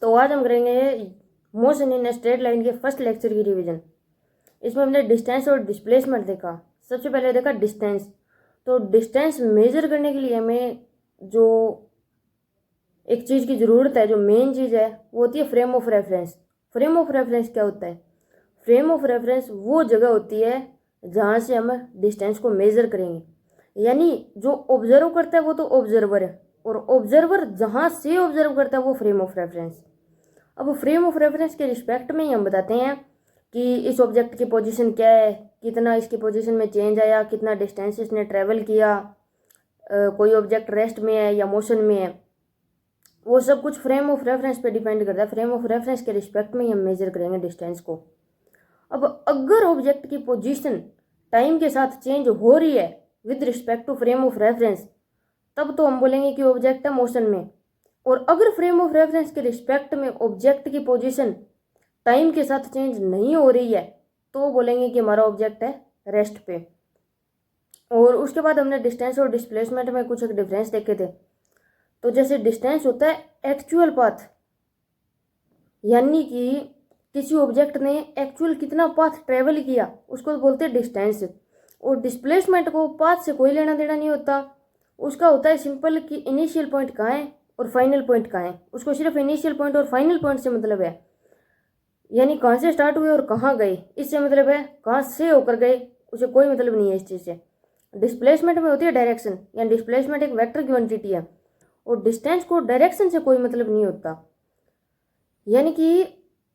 तो आज हम करेंगे मोशन इन स्ट्रेट लाइन के फर्स्ट लेक्चर की रिवीजन। इसमें हमने डिस्टेंस और डिस्प्लेसमेंट देखा। सबसे पहले देखा डिस्टेंस। तो डिस्टेंस मेजर करने के लिए हमें जो एक चीज़ की ज़रूरत है, जो मेन चीज़ है, वो होती है frame of reference. Frame of reference क्या होता है? फ्रेम ऑफ रेफरेंस वो जगह होती है जहाँ से हम डिस्टेंस को मेज़र करेंगे। यानी जो ऑब्जर्व करता है वो तो ऑब्जर्वर है, और ऑब्जर्वर जहाँ से ऑब्जर्व करता है वो फ्रेम ऑफ रेफरेंस। अब फ्रेम ऑफ रेफरेंस के रिस्पेक्ट में ही हम बताते हैं कि इस ऑब्जेक्ट की पोजीशन क्या है, कितना इसकी पोजीशन में चेंज आया, कितना डिस्टेंस इसने ट्रैवल किया, कोई ऑब्जेक्ट रेस्ट में है या मोशन में है, वो सब कुछ फ्रेम ऑफ रेफरेंस पे डिपेंड करता है। फ्रेम ऑफ रेफरेंस के रिस्पेक्ट में ही हम मेजर करेंगे डिस्टेंस को। अब अगर ऑब्जेक्ट की पोजीशन टाइम के साथ चेंज हो रही है with respect to frame of reference, तब तो हम बोलेंगे कि ऑब्जेक्ट है मोशन में। और अगर फ्रेम ऑफ रेफरेंस के रिस्पेक्ट में ऑब्जेक्ट की पोजीशन टाइम के साथ चेंज नहीं हो रही है, तो बोलेंगे कि हमारा ऑब्जेक्ट है रेस्ट पे। और उसके बाद हमने डिस्टेंस और डिस्प्लेसमेंट में कुछ एक डिफरेंस देखे थे। तो जैसे डिस्टेंस होता है एक्चुअल पाथ, यानी कि किसी ऑब्जेक्ट ने एक्चुअल कितना पाथ ट्रेवल किया उसको बोलते हैं डिस्टेंस। और डिस्प्लेसमेंट को पाथ से कोई लेना देना नहीं होता, उसका होता है सिंपल कि इनिशियल पॉइंट कहाँ है और फाइनल पॉइंट कहाँ है। उसको सिर्फ इनिशियल पॉइंट और फाइनल पॉइंट से मतलब है, यानी कहाँ से स्टार्ट हुए और कहाँ गए, इससे मतलब है। कहाँ से होकर गए उसे कोई मतलब नहीं है इस चीज़ से। डिस्प्लेसमेंट में होती है डायरेक्शन, यानी डिस्प्लेसमेंट एक वेक्टर क्वांटिटी है, और डिस्टेंस को डायरेक्शन से कोई मतलब नहीं होता। यानी कि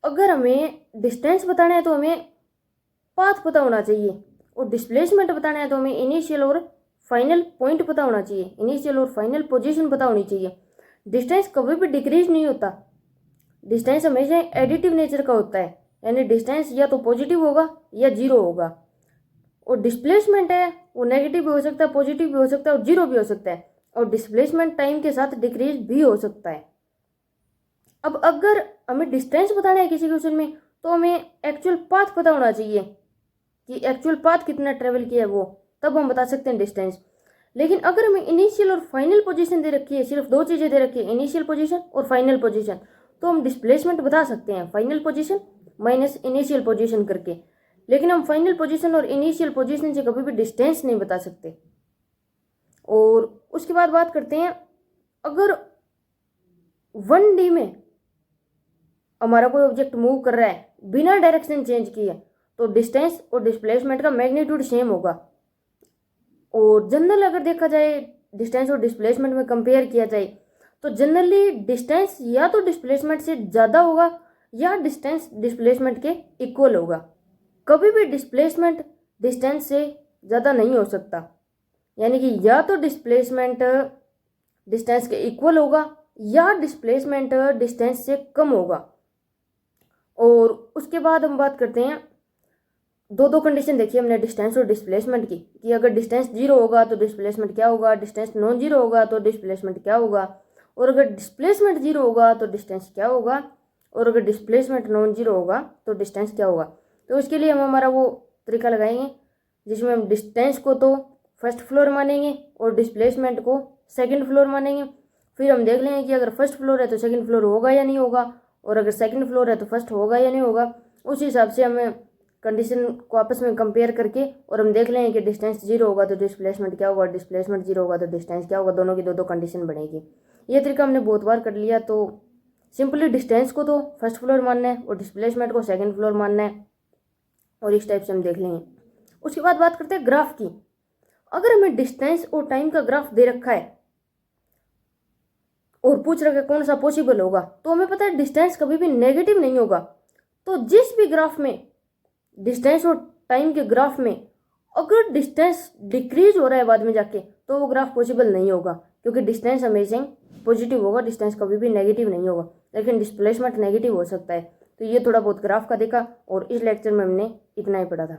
अगर हमें डिस्टेंस बताना है तो हमें पाथ पता होना चाहिए, और डिस्प्लेसमेंट बताना है तो हमें इनिशियल और फाइनल पॉइंट पता होना चाहिए, इनिशियल और फाइनल पोजीशन पता होनी चाहिए। डिस्टेंस कभी भी डिक्रीज नहीं होता, डिस्टेंस हमेशा एडिटिव नेचर का होता है, यानी डिस्टेंस या तो पॉजिटिव होगा या जीरो होगा। और डिस्प्लेसमेंट है वो नेगेटिव भी हो सकता है, पॉजिटिव भी हो सकता है और जीरो भी हो सकता है। और डिस्प्लेसमेंट टाइम के साथ डिक्रीज भी हो सकता है। अब अगर हमें डिस्टेंस बताना है किसी क्वेश्चन में, तो हमें एक्चुअल पाथ पता होना चाहिए कि एक्चुअल पाथ कितना ट्रेवल किया है वो, तब हम बता सकते हैं डिस्टेंस। लेकिन अगर हमें इनिशियल और फाइनल पोजीशन दे रखी है, सिर्फ दो चीज़ें दे रखी है, इनिशियल पोजीशन और फाइनल पोजीशन, तो हम डिस्प्लेसमेंट बता सकते हैं final position minus initial position करके। लेकिन हम फाइनल पोजीशन और इनिशियल पोजीशन से कभी भी डिस्टेंस नहीं बता सकते। और उसके बाद बात करते हैं, अगर 1D में हमारा कोई ऑब्जेक्ट मूव कर रहा है बिना डायरेक्शन चेंज किए, तो डिस्टेंस और डिस्प्लेसमेंट का मैग्नीट्यूड सेम होगा। और जनरल अगर देखा जाए, डिस्टेंस और डिस्प्लेसमेंट में कंपेयर किया जाए, तो जनरली डिस्टेंस या तो डिस्प्लेसमेंट से ज़्यादा होगा या डिस्टेंस डिस्प्लेसमेंट के इक्वल होगा। कभी भी डिस्प्लेसमेंट डिस्टेंस से ज़्यादा नहीं हो सकता, यानी कि या तो डिस्प्लेसमेंट डिस्टेंस के इक्वल होगा या डिस्प्लेसमेंट डिस्टेंस से कम होगा। और उसके बाद हम बात करते हैं, दो कंडीशन देखी हमने डिस्टेंस और डिस्प्लेसमेंट की, कि अगर डिस्टेंस जीरो होगा तो डिस्प्लेसमेंट क्या होगा, डिस्टेंस नॉन जीरो होगा तो डिस्प्लेसमेंट क्या होगा, और अगर डिस्प्लेसमेंट जीरो होगा तो डिस्टेंस क्या होगा, और अगर डिस्प्लेसमेंट नॉन जीरो होगा तो डिस्टेंस क्या होगा। तो इसके लिए हम हमारा वो तरीका लगाएंगे जिसमें हम डिस्टेंस को तो फर्स्ट फ्लोर मानेंगे और डिस्प्लेसमेंट को सेकेंड फ्लोर मानेंगे। फिर हम देख लेंगे कि अगर फर्स्ट फ्लोर है तो सेकेंड फ्लोर होगा या नहीं होगा, और अगर सेकेंड फ्लोर है तो फर्स्ट होगा या नहीं होगा। उस हिसाब से हमें कंडीशन को आपस में कंपेयर करके और हम देख लेंगे कि डिस्टेंस जीरो होगा तो डिस्प्लेसमेंट क्या होगा, डिस्प्लेसमेंट जीरो होगा तो डिस्टेंस क्या होगा। दोनों की दो कंडीशन बनेगी। ये तरीका हमने बहुत बार कर लिया। तो सिंपली डिस्टेंस को तो फर्स्ट फ्लोर मानना है और डिस्प्लेसमेंट को सेकेंड फ्लोर मानना है, और इस टाइप से हम देख लेंगे। उसके बाद बात करते हैं ग्राफ की। अगर हमें डिस्टेंस और टाइम का ग्राफ दे रखा है और पूछ रखा है कौन सा पॉसिबल होगा, तो हमें पता है डिस्टेंस कभी भी नेगेटिव नहीं होगा। तो जिस भी ग्राफ में, डिस्टेंस और टाइम के ग्राफ में, अगर डिस्टेंस डिक्रीज हो रहा है बाद में जाके, तो वो ग्राफ पॉसिबल नहीं होगा, क्योंकि डिस्टेंस हमेशा पॉजिटिव होगा, डिस्टेंस कभी भी नेगेटिव नहीं होगा। लेकिन डिस्प्लेसमेंट नेगेटिव हो सकता है। तो ये थोड़ा बहुत ग्राफ का देखा, और इस लेक्चर में हमने इतना ही पढ़ा था।